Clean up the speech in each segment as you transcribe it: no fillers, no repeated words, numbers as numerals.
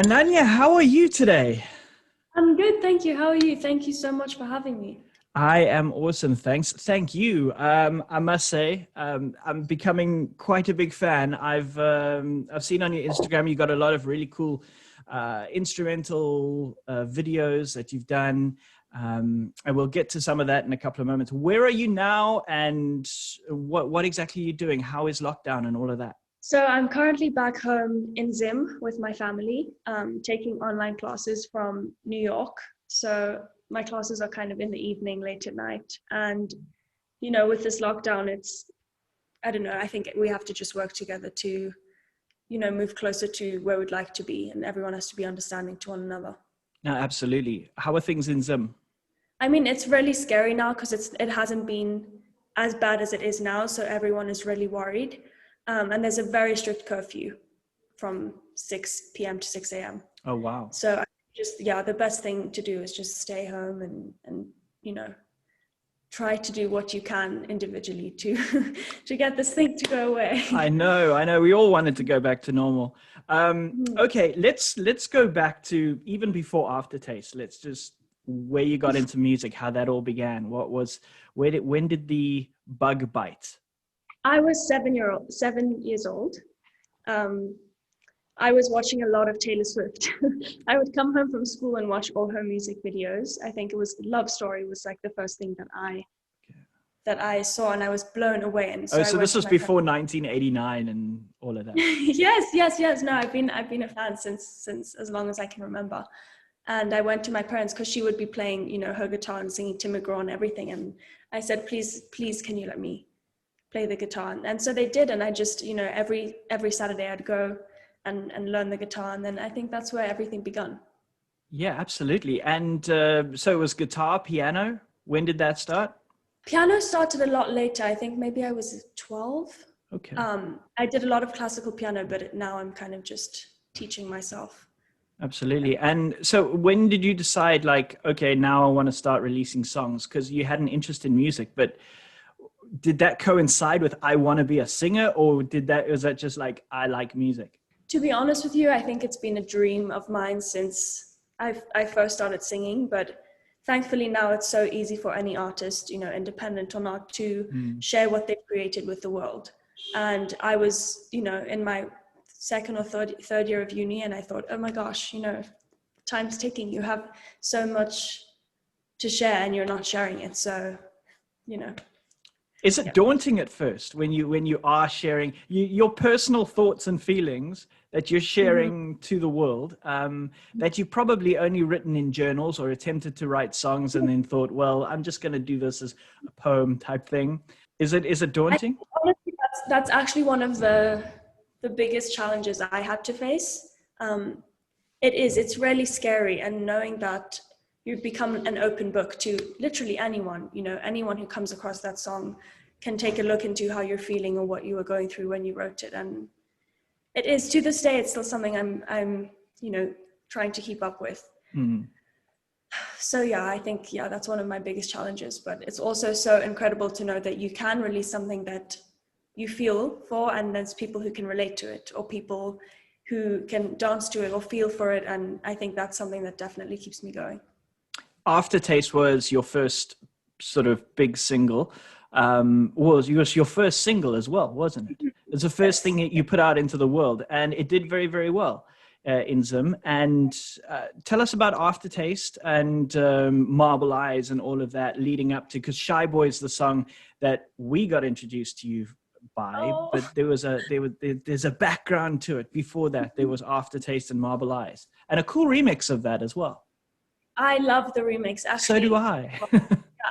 Ananya, how are you today? I'm good, thank you. How are you? Thank you so much for having me. I am awesome, thanks. Thank you. I must say, I'm becoming quite a big fan. I've seen on your Instagram you got a lot of really cool instrumental videos that you've done. And we'll get to some of that in a couple of moments. Where are you now, and what exactly are you doing? How is lockdown and all of that? So I'm currently back home in Zim with my family, taking online classes from New York. So my classes are kind of in the evening, late at night. And, with this lockdown, I don't know, I think we have to just work together to, move closer to where we'd like to be. And everyone has to be understanding to one another. No, absolutely. How are things in Zim? I mean, it's really scary now because it hasn't been as bad as it is now. So everyone is really worried. And there's a very strict curfew from 6 p.m. to 6 a.m. Oh, wow. So yeah, the best thing to do is just stay home and you know, try to do what you can individually to to get this thing to go away. I know, I know. We all wanted to go back to normal. Okay, let's go back to even before Aftertaste. Let's just where you got into music, how that all began. When did the bug bite? I was 7 years old. Um, I was watching a lot of Taylor Swift. I would come home from school and watch all her music videos. I think it was Love Story was like the first thing that I saw, and I was blown away. And Oh, so I so went this to was my before 1989 and all of that. yes. No, I've been a fan since as long as I can remember. And I went to my parents because she would be playing, her guitar and singing Tim McGraw and everything. And I said, please, can you let me play the guitar? And so they did. And I just, every Saturday I'd go and learn the guitar. And then I think that's where everything began. Yeah, absolutely. And so it was guitar, piano. When did that start? Piano started a lot later. I think maybe I was 12. Okay. I did a lot of classical piano, but now I'm kind of just teaching myself. Absolutely. And so when did you decide, like, okay, now I want to start releasing songs? Because you had an interest in music, but did that coincide with I want to be a singer, or was that just like I like music? To be honest with you, I think it's been a dream of mine since I first started singing, but thankfully now it's so easy for any artist, independent or not, to share what they've created with the world. And I was, in my second or third year of uni, and I thought, oh my gosh, time's ticking. You have so much to share and you're not sharing it. So, you know, Is it yeah. daunting at first when you are sharing your personal thoughts and feelings that you're sharing to the world, that you've probably only written in journals or attempted to write songs and then thought, well, I'm just going to do this as a poem type thing. Is it I daunting? think honestly, that's actually one of the biggest challenges I had to face. Um, it's really scary, and knowing that you become an open book to literally anyone, anyone who comes across that song can take a look into how you're feeling or what you were going through when you wrote it. And it is, to this day, it's still something I'm trying to keep up with. Mm. So yeah, I think, that's one of my biggest challenges, but it's also so incredible to know that you can release something that you feel for, and there's people who can relate to it, or people who can dance to it or feel for it. And I think that's something that definitely keeps me going. Aftertaste was your first sort of big single. Was your first single as well, wasn't it? It was the first thing Yes. that you put out into the world, and it did very, very well in Zim. And tell us about Aftertaste and Marble Eyes and all of that leading up to, because Shy Boy is the song that we got introduced to you by, Oh, but there's a background to it. Before that, there was Aftertaste and Marble Eyes, and a cool remix of that as well. I love the remix, So do actually. I.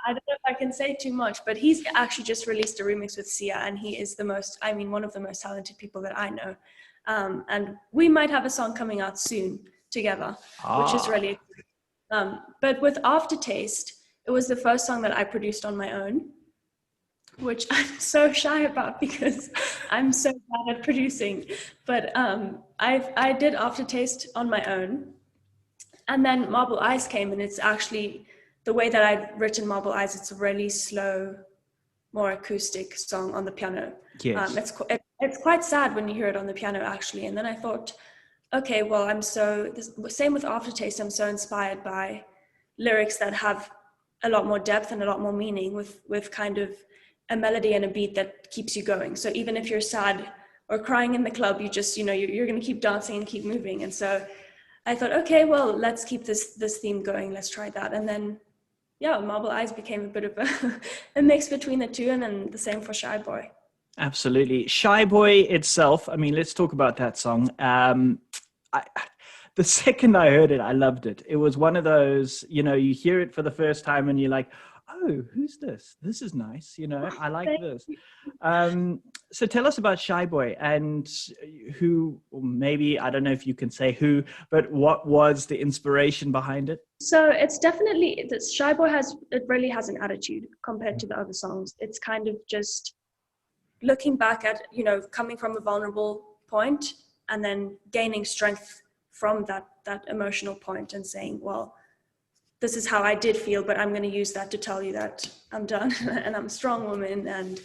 I don't know if I can say too much, but he's actually just released a remix with Sia, and he is one of the most talented people that I know. And we might have a song coming out soon together, which is really Ah, exciting. But with Aftertaste, it was the first song that I produced on my own, which I'm so shy about because I'm so bad at producing. But I did Aftertaste on my own. And then Marble Eyes came, and it's actually the way that I'd written Marble Eyes. It's a really slow, more acoustic song on the piano. yes. It's quite sad when you hear it on the piano, actually. And then I thought, okay, well, same with Aftertaste. I'm so inspired by lyrics that have a lot more depth and a lot more meaning with kind of a melody and a beat that keeps you going. So even if you're sad or crying in the club, you just, you're going to keep dancing and keep moving. And so I thought, okay, well, let's keep this theme going. Let's try that. And then, yeah, Marble Eyes became a bit of a mix between the two, and then the same for Shy Boy. Absolutely. Shy Boy itself, I mean, let's talk about that song. The second I heard it, I loved it. It was one of those, you hear it for the first time and you're like, oh, who's this? This is nice. I like this. So tell us about Shy Boy and who, or maybe, I don't know if you can say who, but what was the inspiration behind it? So it's definitely, Shy Boy really has an attitude compared to the other songs. It's kind of just looking back at, coming from a vulnerable point and then gaining strength from that emotional point and saying, well, this is how I did feel, but I'm going to use that to tell you that I'm done and I'm a strong woman. And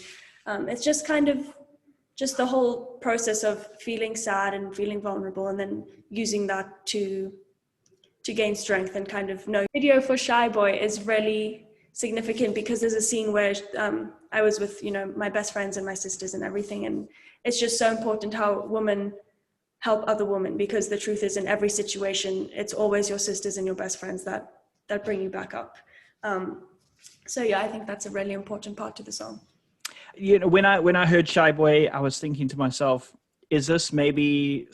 it's just kind of just the whole process of feeling sad and feeling vulnerable and then using that to gain strength and kind of know. The video for Shy Boy is really significant because there's a scene where I was with, my best friends and my sisters and everything. And it's just so important how women help other women, because the truth is in every situation, it's always your sisters and your best friends that bring you back up. So yeah, I think that's a really important part to the song. When I heard Shy Boy, I was thinking to myself, is this maybe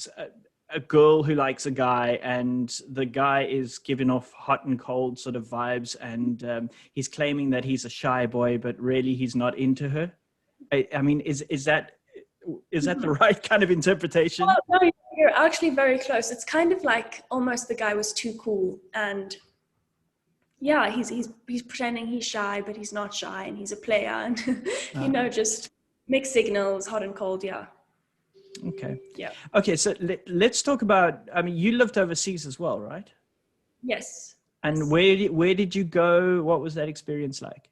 a girl who likes a guy and the guy is giving off hot and cold sort of vibes and he's claiming that he's a shy boy, but really he's not into her? I mean, is that the right kind of interpretation? Oh, no, you're actually very close. It's kind of like almost the guy was too cool, and yeah, he's pretending he's shy, but he's not shy, and he's a player, and just mixed signals, hot and cold. Yeah. Okay. Yeah. Okay, so let's talk about. I mean, you lived overseas as well, right? Yes. And where did you go? What was that experience like?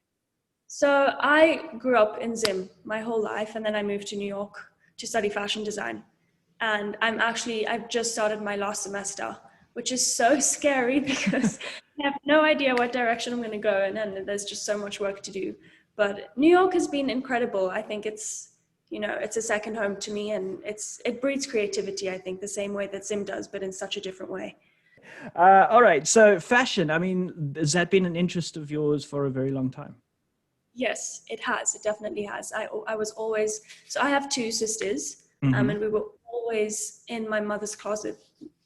So I grew up in Zim my whole life, and then I moved to New York to study fashion design. And I've just started my last semester, which is so scary because I have no idea what direction I'm going to go in, and there's just so much work to do. But New York has been incredible. I think it's a second home to me, and it breeds creativity, I think, the same way that Zim does, but in such a different way. All right. So fashion, I mean, has that been an interest of yours for a very long time? Yes, it has. It definitely has. I was always, so I have two sisters, Mm-hmm. and we were always in my mother's closet,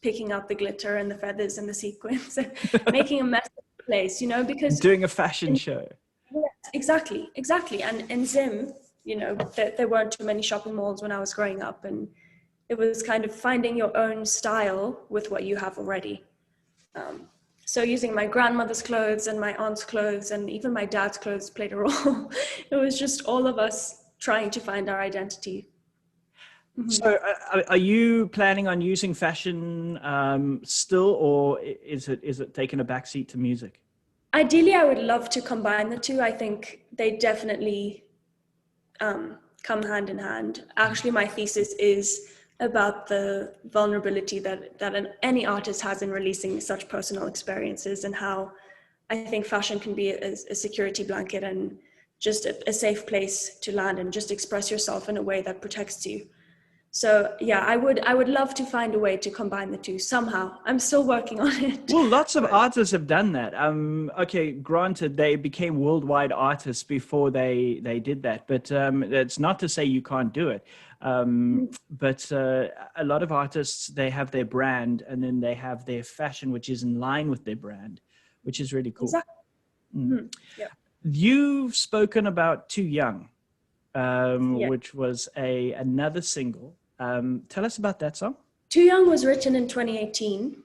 picking out the glitter and the feathers and the sequins and making a mess of the place, because Doing a fashion show. Yes, exactly. And in Zim, there weren't too many shopping malls when I was growing up, and it was kind of finding your own style with what you have already. So using my grandmother's clothes and my aunt's clothes and even my dad's clothes played a role. It was just all of us trying to find our identity. Mm-hmm. So are you planning on using fashion still, or is it taking a backseat to music? Ideally, I would love to combine the two. I think they definitely come hand in hand. Actually, my thesis is about the vulnerability that any artist has in releasing such personal experiences, and how I think fashion can be a security blanket and just a safe place to land and just express yourself in a way that protects you. So yeah, I would love to find a way to combine the two somehow. I'm still working on it. Well, lots of artists have done that. Okay, granted, they became worldwide artists before they did that, but it's not to say you can't do it. But a lot of artists, they have their brand and then they have their fashion, which is in line with their brand, which is really cool. Exactly. Mm-hmm. Yeah. You've spoken about Too Young, Yeah. which was another single. Tell us about that song. Too Young was written in 2018,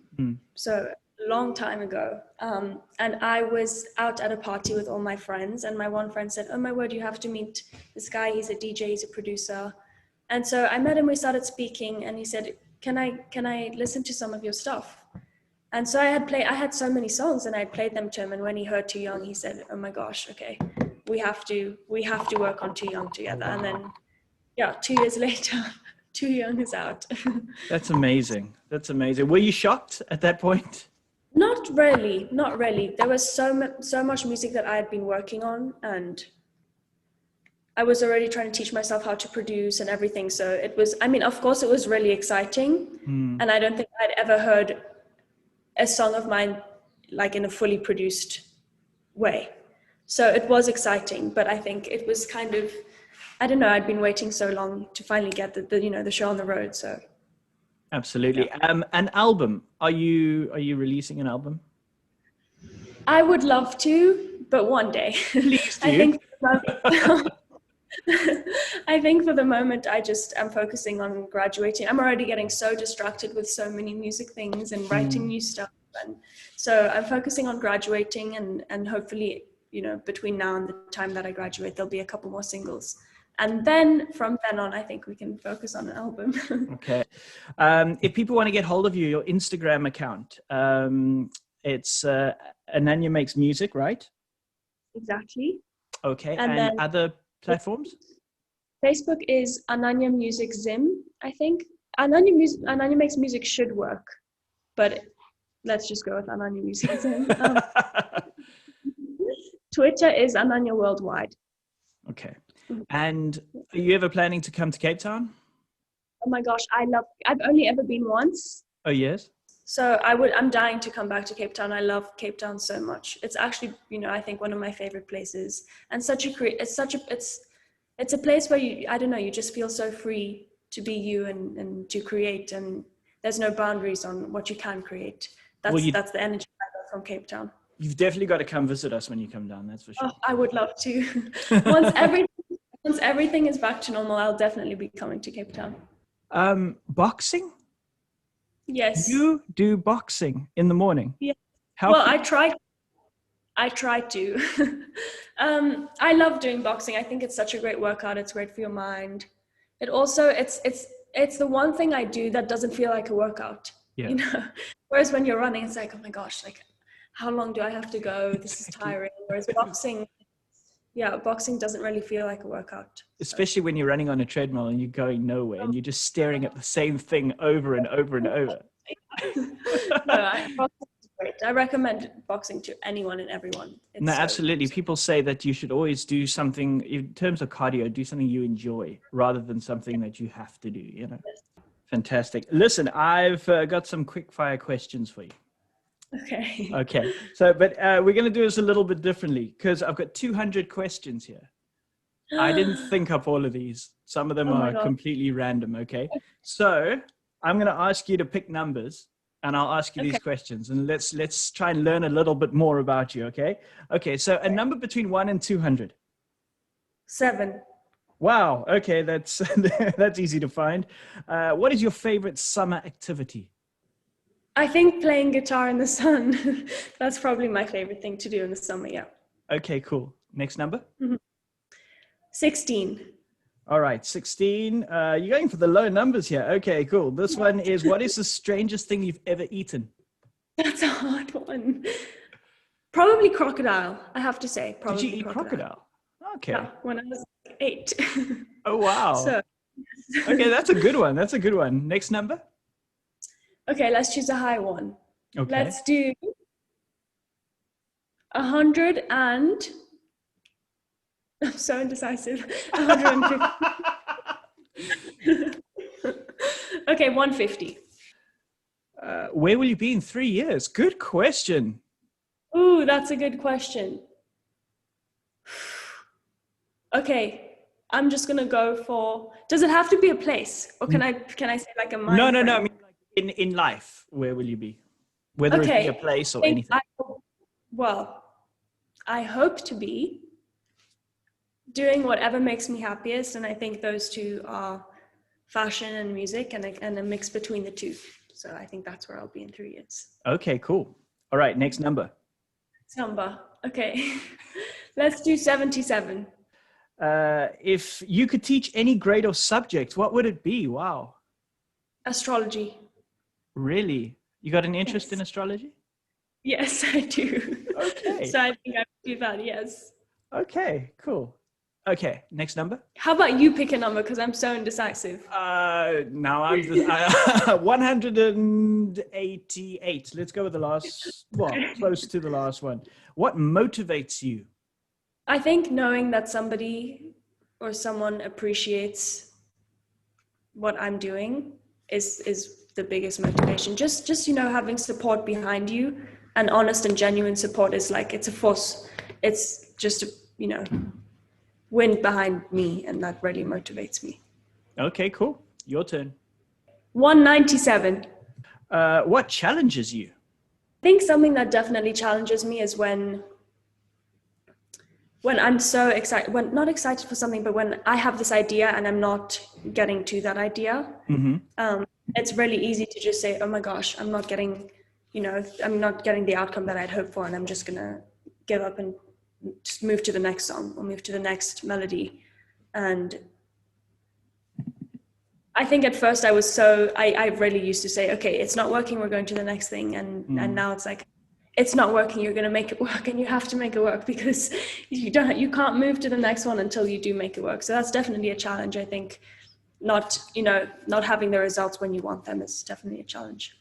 so a long time ago. And I was out at a party with all my friends, and my one friend said, "Oh my word, you have to meet this guy. He's a DJ, he's a producer." And so I met him, we started speaking, and he said, can I listen to some of your stuff? And so I had so many songs, and I played them to him, and when he heard Too Young, he said, "Oh my gosh, okay, we have to work on Too Young together." And then, yeah, 2 years later, Too Young is out. That's amazing. That's amazing. Were you shocked at that point? Not really, not really. There was so much music that I had been working on, and I was already trying to teach myself how to produce and everything. So it was, I mean, of course, it was really exciting. And I don't think I'd ever heard a song of mine like in a fully produced way. So it was exciting, but I think it was kind of, I don't know, I'd been waiting so long to finally get the show on the road. So Absolutely. yeah. An album. Are you releasing an album? I would love to, but one day. Please do. I think I think for the moment I'm focusing on graduating. I'm already getting so distracted with so many music things and writing new stuff, and so I'm focusing on graduating, and hopefully, between now and the time that I graduate, there'll be a couple more singles. And then from then on, I think we can focus on an album. Okay. If people want to get hold of you, your Instagram account, it's Ananya Makes Music, right? Exactly. Okay. And And then other platforms? Facebook is Ananya Music Zim, I think. Ananya Makes Music should work, but let's just go with Ananya Music Zim. Twitter is Ananya Worldwide. Okay. And are you ever planning to come to Cape Town? Oh my gosh, I've only ever been once. Oh, yes. So I'm dying to come back to Cape Town. I love Cape Town so much. It's actually, I think one of my favorite places, and it's a place where I don't know, you just feel so free to be you and to create, and there's no boundaries on what you can create. That's the energy I got from Cape Town. You've definitely got to come visit us when you come down. That's for sure. Oh, I would love to. Once everything is back to normal, I'll definitely be coming to Cape Town. Boxing? Yes. You do boxing in the morning? Yeah. How Well, I try to. I love doing boxing. I think it's such a great workout. It's great for your mind. It also, it's the one thing I do that doesn't feel like a workout. Yeah. Whereas when you're running, it's like, oh my gosh, like how long do I have to go? This is tiring. Whereas boxing doesn't really feel like a workout. Especially when you're running on a treadmill and you're going nowhere and you're just staring at the same thing over and over and over. Boxing is great. I recommend boxing to anyone and everyone. No, absolutely. People say that you should always do something, in terms of cardio, do something you enjoy rather than something that you have to do, Yes. Fantastic. Listen, I've got some quick fire questions for you. Okay. So, but we're going to do this a little bit differently because I've got 200 questions here. I didn't think up all of these. Some of them are completely random. Okay. So I'm going to ask you to pick numbers and I'll ask you these questions and let's try and learn a little bit more about you. Okay. Okay. So a number between 1 and 200. 7. Wow. Okay. That's easy to find. What is your favorite summer activity? I think playing guitar in the sun. That's probably my favorite thing to do in the summer. Yeah. Okay, cool. Next number? 16. All right, 16. You're going for the low numbers here. Okay, cool. This one is, what is the strangest thing you've ever eaten? That's a hard one. Probably crocodile, I have to say. Probably Did you eat crocodile? Okay. Yeah, when I was 8. Oh, wow. So, okay, that's a good one. That's a good one. Next number? Okay, let's choose a high one. Okay. Let's do 100 and... I'm so indecisive. 150. Okay, 150. Where will you be in 3 years? Good question. Ooh, that's a good question. Okay, I'm just gonna go for... Does it have to be a place? Or can I say like a mind No. frame? I mean, in life, where will you be? Whether it be a place or anything. I hope to be doing whatever makes me happiest, and I think those two are fashion and music, and a mix between the two. So I think that's where I'll be in 3 years. Okay, cool. All right, next number. Okay. Let's do 77. If you could teach any grade or subject, what would it be? Wow. Astrology. Really? You got an interest in astrology? Yes, I do. Okay. So I think I would do that, yes. Okay, cool. Okay, next number. How about you pick a number? Because I'm so indecisive. Now I'm 188. Let's go with the last, well, close to the last one. What motivates you? I think knowing that somebody or someone appreciates what I'm doing is the biggest motivation. Just having support behind you, and honest and genuine support is like, it's a force. It's just wind behind me, and that really motivates me. Okay, cool. Your turn. 197. What challenges you? I think something that definitely challenges me is when I'm so excited, when not excited for something, but when I have this idea and I'm not getting to that idea. Mm-hmm. It's really easy to just say, oh my gosh, I'm not getting the outcome that I'd hoped for, and I'm just gonna give up and just move to the next song or move to the next melody. And I think at first I really used to say, okay, it's not working, we're going to the next thing. And now it's like, it's not working, you're going to make it work, and you have to make it work, because you can't move to the next one until you do make it work. So that's definitely a challenge. I think not having the results when you want them is definitely a challenge.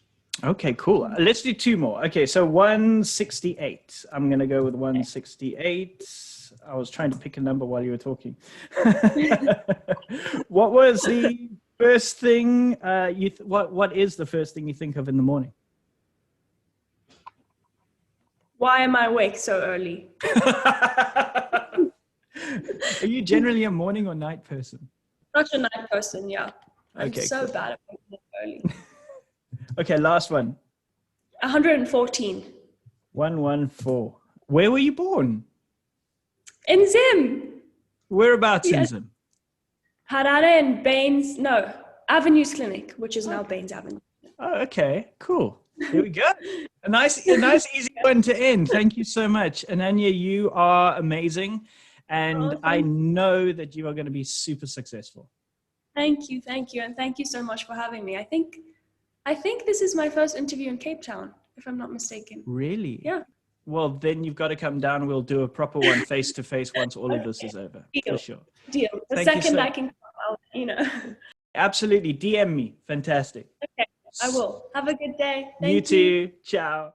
Okay, cool. Let's do two more. Okay, so 168. I'm going to go with 168. I was trying to pick a number while you were talking. What was the first thing what is the first thing you think of in the morning? Why am I awake so early? Are you generally a morning or night person? Such a night person, yeah. I'm Okay, so cool. bad at waking up early. Okay, last one. 114. 114. Where were you born? In Zim. Whereabouts in Zim? Harare and Baines, Avenues Clinic, which is now Baines Avenue. Oh, okay, cool. Here we go. A nice easy one to end. Thank you so much. Ananya, you are amazing. And I know that you are going to be super successful. Thank you. And thank you so much for having me. I think this is my first interview in Cape Town, if I'm not mistaken. Really? Yeah. Well, then you've got to come down. We'll do a proper one face to face once all of this is over. Deal. For sure. Deal. The second I can come out, Absolutely. DM me. Fantastic. Okay, I will. Have a good day. Thank you too. Ciao.